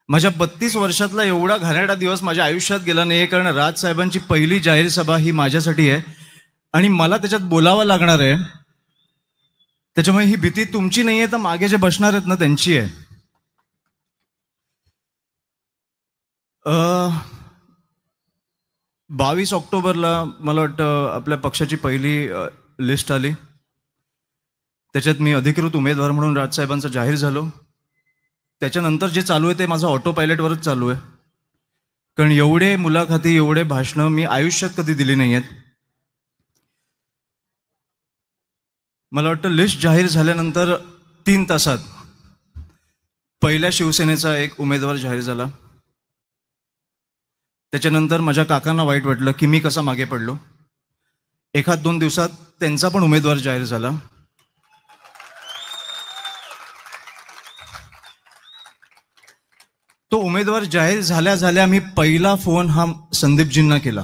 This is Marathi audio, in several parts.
माझ्या 32 वर्षातला एवढा घाणेरडा दिवस माझ्या आयुष्यात गेला नाही, कारण राजसाहेबांची पहिली जाहीर सभा ही माझ्यासाठी आहे आणि मला त्याच्यात बोलावं लागणार आहे. त्याच्यामुळे ही भीती तुमची नाही आहे, तर मागे जे बसणार आहेत ना त्यांची आहे. 22 ऑक्टोबरला मला वाटतं आपल्या पक्षाची पहिली लिस्ट आली. त्याच्यात मी अधिकृत उमेदवार म्हणून राजसाहेबांचा जाहीर झालो. त्याच्यानंतर जे चालू आहे ते माझं ऑटो पायलटवरच चालू आहे, कारण एवढे मुलाखती एवढे भाषणं मी आयुष्यात कधी दिली नाही आहेत. मला वाटतं लिस्ट जाहीर झाल्यानंतर 3 तासात पहिल्या शिवसेनेचा एक उमेदवार जाहीर झाला. त्याच्यानंतर माझ्या काकांना वाईट वाटलं की मी कसा मागे पडलो. 1-2 दिवसात त्यांचा पण उमेदवार जाहीर झाला. तो उमेदवार जाहीर झाल्या झाल्या मी पहिला फोन हा संदीपजींना केला.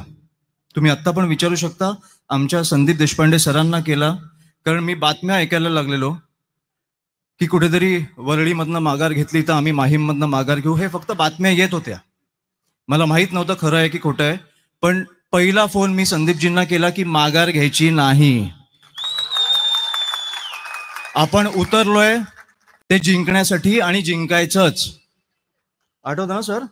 तुम्ही आत्ता पण विचारू शकता, आमच्या संदीप देशपांडे सरांना केला, कारण मी बातम्या ऐकायला लागलेलो की कुठेतरी वरळीमधनं माघार घेतली तर आम्ही माहीममधनं माघार घेऊ. हे फक्त बातम्या येत होत्या, मला माहीत नव्हतं खरं आहे की खोटं आहे. पण पहिला फोन मी संदीपजींना केला की माघार घ्यायची नाही, आपण उतरलोय ते जिंकण्यासाठी आणि जिंकायचंच. आठवतं ना सर?